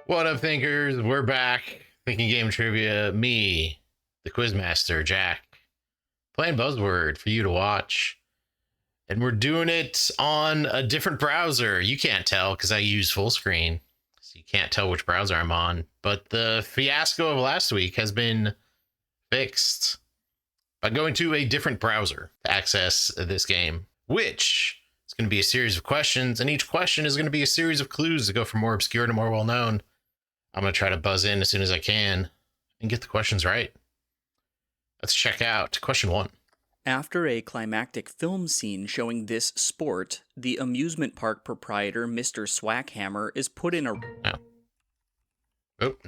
What up, thinkers? We're back. Thinking Game Trivia. Me, the Quizmaster, Jack, playing Buzzword for you to watch. And we're doing it on a different browser. You can't tell because I use full screen. So you can't tell which browser I'm on. But the fiasco of last week has been fixed by going to a different browser to access this game, which is going to be a series of questions. And each question is going to be a series of clues to go from more obscure to more well-known. I'm going to try to buzz in as soon as I can and get the questions right. Let's check out question 1. After a climactic film scene showing this sport, the amusement park proprietor, Mr. Swackhammer, is put in a... Nope.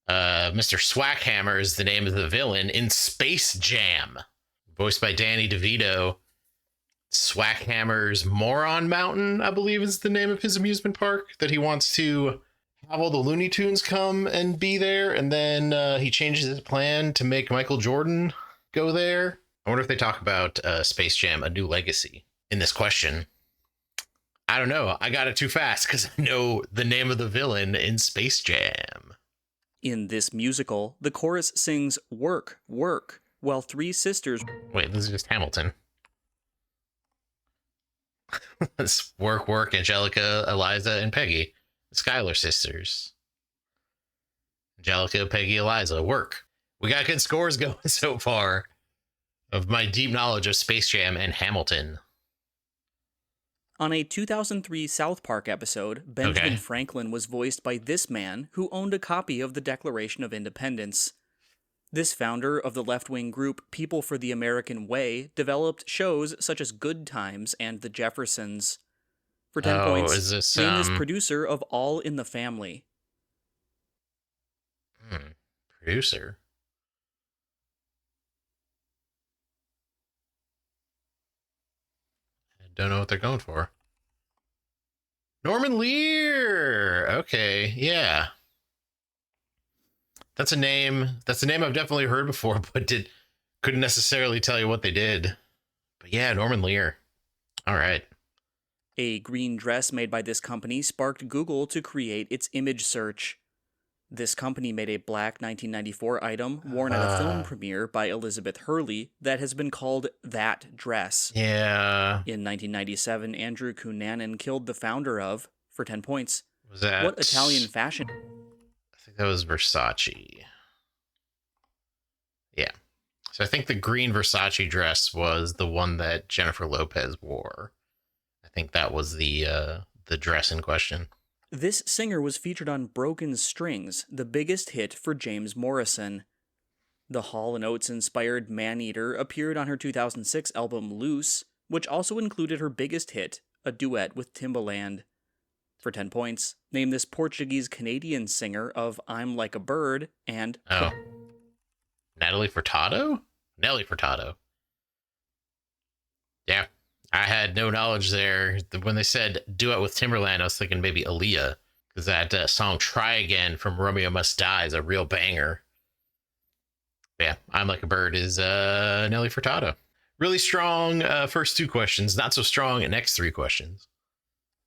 Mr. Swackhammer is the name of the villain in Space Jam, voiced by Danny DeVito. Swackhammer's Moron Mountain, I believe, is the name of his amusement park that he wants to have all the Looney Tunes come and be there, and then he changes his plan to make Michael Jordan go there. I wonder if they talk about Space Jam: A New Legacy in this question. I don't know. I got it too fast because I know the name of the villain in Space Jam. In this musical, the chorus sings "Work, Work," while three sisters... Wait, this is just Hamilton. It's Work, Work, Angelica, Eliza, and Peggy. The Schuyler sisters. Angelica, Peggy, Eliza. Work. We got good scores going so far of my deep knowledge of Space Jam and Hamilton. On a 2003 South Park episode, Benjamin Franklin was voiced by this man who owned a copy of the Declaration of Independence. This founder of the left-wing group People for the American Way developed shows such as Good Times and The Jeffersons. For 10 points, name this producer of All in the Family. Producer? I don't know what they're going for. Norman Lear! Okay, yeah. That's a name I've definitely heard before, but couldn't necessarily tell you what they did. But yeah, Norman Lear. All right. A green dress made by this company sparked Google to create its image search. This company made a black 1994 item worn at a film premiere by Elizabeth Hurley that has been called That Dress. Yeah. In 1997, Andrew Cunanan killed the founder of, for 10 points, was that... what Italian fashion... I think that was Versace. Yeah. So I think the green Versace dress was the one that Jennifer Lopez wore. I think that was the dress in question. This singer was featured on Broken Strings, the biggest hit for James Morrison. The Hall & Oates-inspired Maneater appeared on her 2006 album Loose, which also included her biggest hit, a duet with Timbaland. For 10 points, name this Portuguese-Canadian singer of I'm Like a Bird and... Natalie Furtado? Nelly Furtado. Yeah, I had no knowledge there. When they said duet with Timberland, I was thinking maybe Aaliyah, because that song Try Again from Romeo Must Die is a real banger. But yeah, I'm Like a Bird is Nelly Furtado. Really strong first 2 questions, not so strong next 3 questions.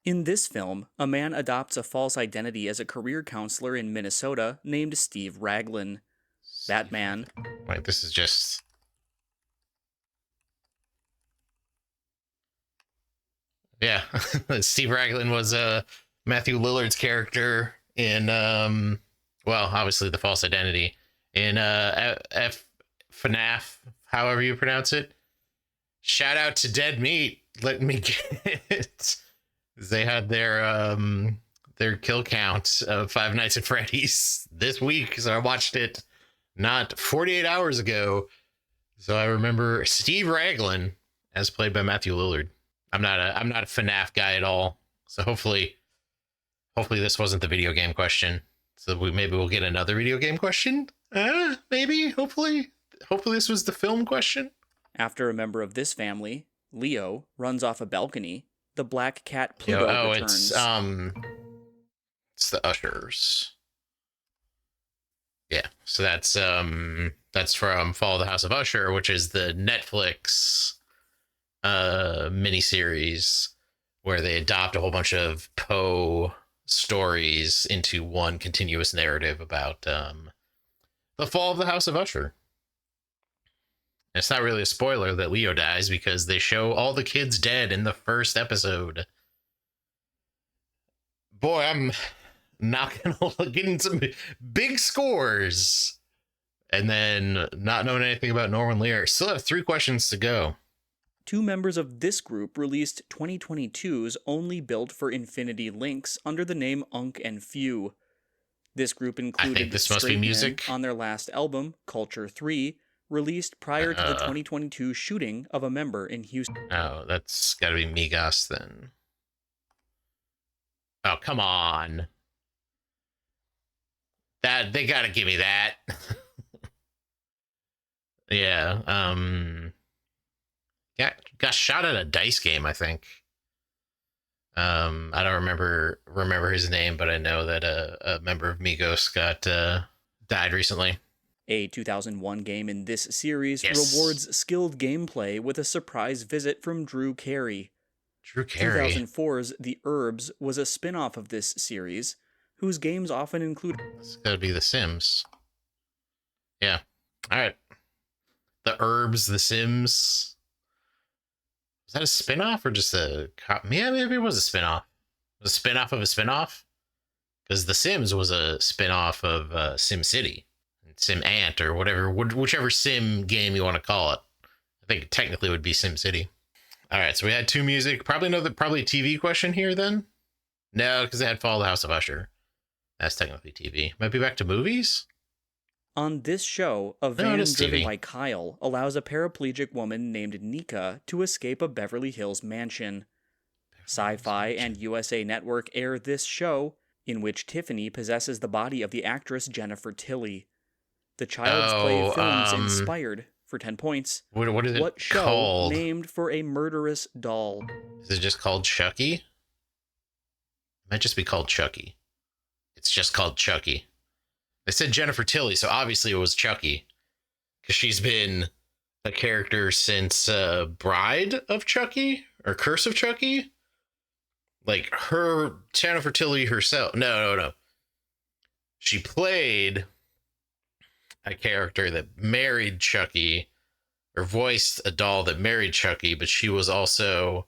In this film, a man adopts a false identity as a career counselor in Minnesota named Steve Raglan. That man... Wait, this is just... Yeah, Steve Raglan was Matthew Lillard's character in, well, obviously The False Identity, in FNAF, however you pronounce it. Shout out to Dead Meat. Let me get it. They had their kill count of Five Nights at Freddy's this week, so I watched it not 48 hours ago. So I remember Steve Raglan as played by Matthew Lillard. I'm not a FNAF guy at all, so hopefully this wasn't the video game question. So maybe we'll get another video game question. Maybe, hopefully this was the film question. After a member of this family, Leo, runs off a balcony, the black cat Pluto returns. It's the Ushers. Yeah, so that's from Fall of the House of Usher, which is the Netflix miniseries where they adopt a whole bunch of Poe stories into one continuous narrative about the fall of the House of Usher. It's not really a spoiler that Leo dies because they show all the kids dead in the first episode. Boy, I'm not gonna getting some big scores, and then not knowing anything about Norman Lear. Still have 3 questions to go. 2 members of this group released 2022's Only Built for Infinity Links under the name Unk and Few. This group included this must be music on their last album, Culture 3, released prior to the 2022 shooting of a member in Houston. Oh, that's gotta be Migos then. Oh, come on. That they gotta give me that. Yeah, got shot at a dice game, I think. I don't remember his name, but I know that a member of Migos got died recently. A 2001 game in this series rewards skilled gameplay with a surprise visit from Drew Carey. 2004's The Herbs was a spin-off of this series, whose games often include... It's gotta be The Sims. Yeah. Alright. The Herbs, The Sims. Was that a spin-off or just a... Yeah, maybe it was a spin-off. It was a spin-off of a spin-off? Because The Sims was a spin-off of Sim City. Sim Ant, or whatever, whichever sim game you want to call it. I think it technically would be Sim City. All right, so we had 2 music. Probably a TV question here then? No, because they had Fall of the House of Usher. That's technically TV. Might be back to movies? On this show, a van driven by Kyle allows a paraplegic woman named Nika to escape a Beverly Hills mansion. Sci-Fi and USA Network air this show, in which Tiffany possesses the body of the actress Jennifer Tilly. The Child's Play films inspired, for 10 points, what is it what show called? Named for a murderous doll. Is it just called Chucky? It might just be called Chucky. It's just called Chucky. They said Jennifer Tilly, so obviously it was Chucky. Because she's been a character since Bride of Chucky? Or Curse of Chucky? Like, Jennifer Tilly herself. No. She played a character that married Chucky, or voiced a doll that married Chucky, but she also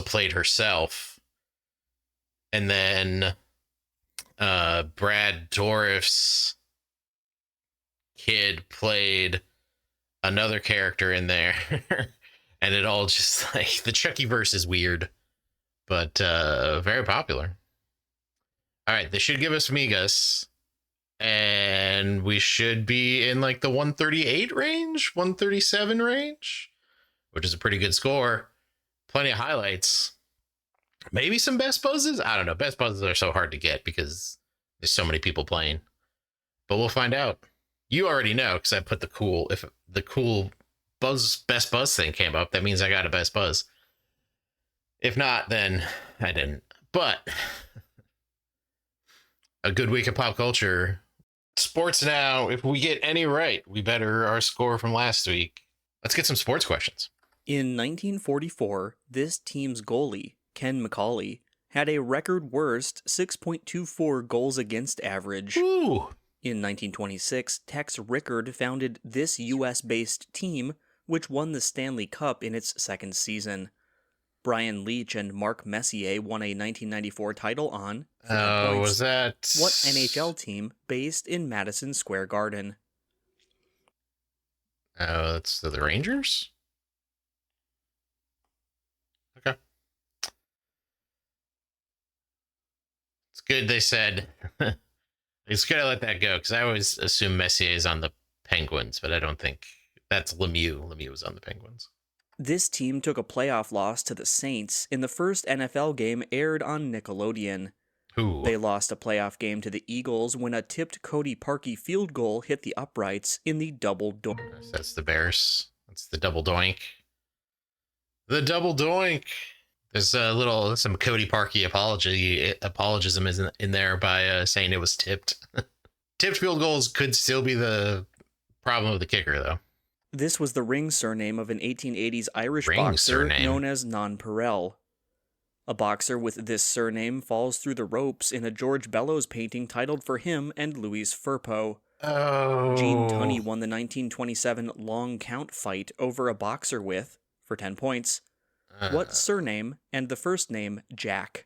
played herself. And then Brad Dourif's kid played another character in there. And it all just, like, the Chuckyverse is weird, but very popular. All right, they should give us Migos. And we should be in like the 138 range, 137 range, which is a pretty good score. Plenty of highlights. Maybe some best buzzes? I don't know. Best buzzes are so hard to get because there's so many people playing. But we'll find out. You already know because I put if the cool best buzz thing came up, that means I got a best buzz. If not, then I didn't. But a good week of pop culture. Sports now. If we get any right, we better our score from last week. Let's get some sports questions. In 1944, this team's goalie, Ken McCauley, had a record worst 6.24 goals against average. Ooh. In 1926, Tex Rickard founded this U.S.-based team, which won the Stanley Cup in its second season. Brian Leach and Mark Messier won a 1994 title on... was that... What NHL team based in Madison Square Garden? Oh, that's the Rangers? Okay. It's good they said... It's good I let that go, because I always assume Messier is on the Penguins, but I don't think... That's Lemieux. Lemieux was on the Penguins. This team took a playoff loss to the Saints in the first NFL game aired on Nickelodeon. Ooh. They lost a playoff game to the Eagles when a tipped Cody Parkey field goal hit the uprights in the double doink. That's the Bears. That's the double doink. The double doink. There's some Cody Parkey apologism in there by saying it was tipped. Tipped field goals could still be the problem of the kicker, though. This was the ring surname of an 1880s Irish boxer known as Nonpareil. A boxer with this surname falls through the ropes in a George Bellows painting titled for him and Louise Firpo. Gene Tunney won the 1927 long count fight over a boxer with, for 10 points, what surname and the first name Jack?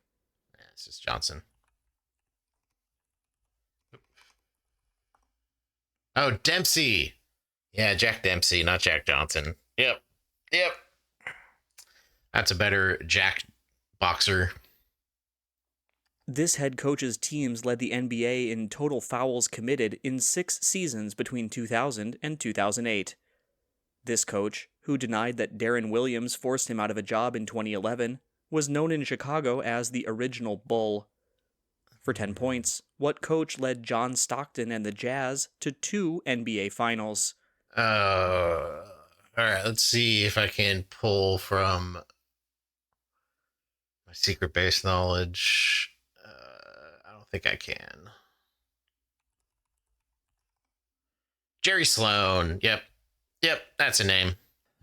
This is Johnson. Oh, Dempsey. Yeah, Jack Dempsey, not Jack Johnson. Yep. That's a better Jack boxer. This head coach's teams led the NBA in total fouls committed in 6 seasons between 2000 and 2008. This coach, who denied that Darren Williams forced him out of a job in 2011, was known in Chicago as the original Bull. For 10 points, what coach led John Stockton and the Jazz to 2 NBA Finals? All right, let's see if I can pull from my secret base knowledge. I don't think I can. Jerry Sloan. Yep, that's a name.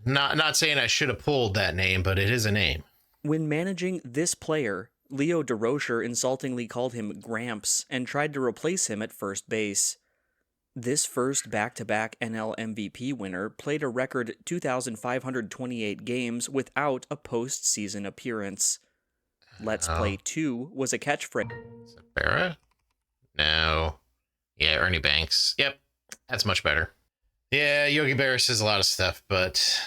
Not saying I should have pulled that name, but it is a name. When managing this player, Leo DeRocher insultingly called him Gramps and tried to replace him at first base. This first back-to-back NL MVP winner played a record 2,528 games without a postseason appearance. Let's Play 2 was a catchphrase. Is it Berra? No. Yeah, Ernie Banks. Yep, that's much better. Yeah, Yogi Berra says a lot of stuff, but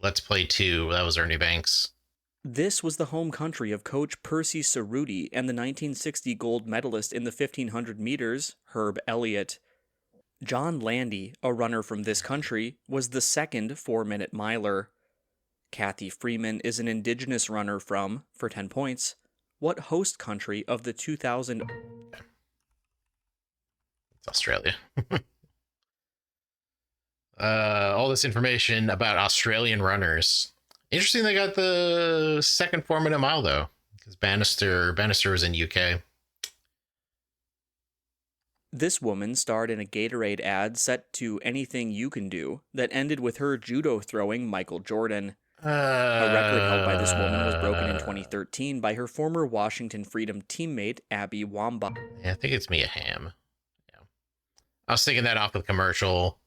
Let's Play 2, that was Ernie Banks. This was the home country of Coach Percy Cerruti and the 1960 gold medalist in the 1500 meters, Herb Elliott. John Landy, a runner from this country, was the second 4-minute miler. Kathy Freeman is an indigenous runner from, for 10 points, what host country of the 2000... It's Australia. All this information about Australian runners. Interesting they got the second 4-minute mile, though, because Bannister was in UK. This woman starred in a Gatorade ad set to Anything You Can Do that ended with her judo throwing Michael Jordan. A record held by this woman was broken in 2013 by her former Washington Freedom teammate, Abby Wambach. Yeah, I think it's Mia Hamm. Yeah. I was thinking that off the commercial.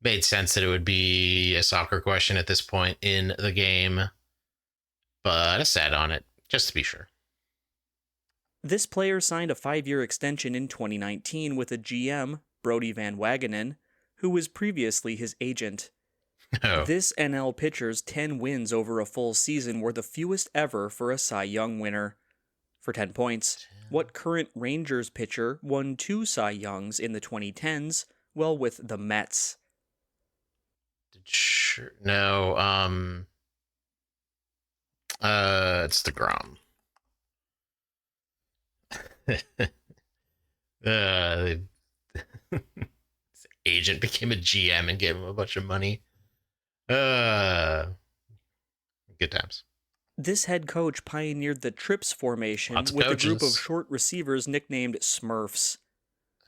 Made sense that it would be a soccer question at this point in the game, but I sat on it just to be sure. This player signed a 5-year extension in 2019 with a GM, Brody Van Wagenen, who was previously his agent. Oh. This NL pitcher's 10 wins over a full season were the fewest ever for a Cy Young winner. For 10 points, what current Rangers pitcher won 2 Cy Youngs in the 2010s, well, with the Mets? Sure. No, it's DeGrom. His agent became a GM and gave him a bunch of money. Good times. This head coach pioneered the trips formation with a group of short receivers nicknamed Smurfs.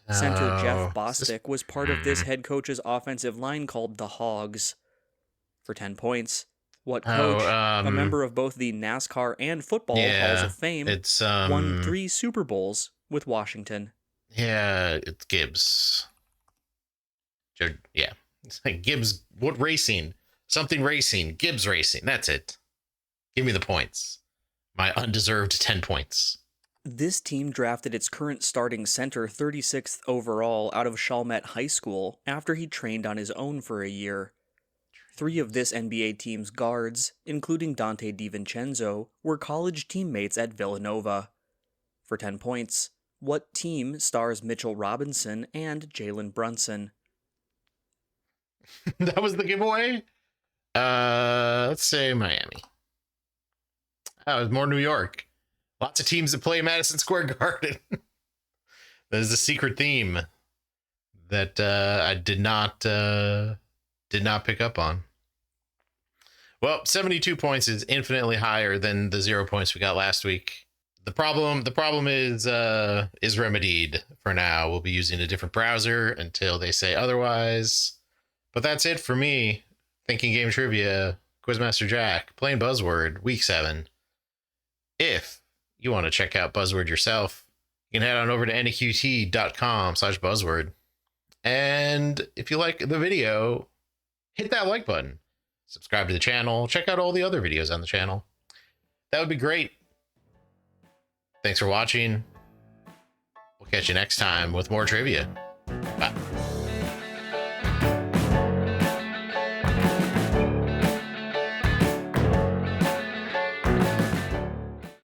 Center Jeff Bostic was part of this head coach's offensive line called the Hogs. For 10 points, what coach, a member of both the NASCAR and Football Halls of Fame, won 3 Super Bowls with Washington? Yeah, it's Gibbs. Yeah, it's like Gibbs. What racing? Something racing. Gibbs racing. That's it. Give me the points. My undeserved 10 points. This team drafted its current starting center 36th overall out of Chalmette High School after he trained on his own for a year. 3 of this NBA team's guards, including Dante DiVincenzo, were college teammates at Villanova. For 10 points, what team stars Mitchell Robinson and Jalen Brunson? That was the giveaway? Let's say Miami. Oh, it was more New York. Lots of teams that play Madison Square Garden. That is a secret theme that I did not pick up on. Well, 72 points is infinitely higher than the 0 points we got last week. The problem is remedied for now. We'll be using a different browser until they say otherwise. But that's it for me. Thinking Game Trivia, Quizmaster Jack, playing Buzzword, Week 7. If you want to check out Buzzword yourself, you can head on over to neqt.com/buzzword. And if you like the video, hit that like button. Subscribe to the channel. Check out all the other videos on the channel. That would be great. Thanks for watching. We'll catch you next time with more trivia.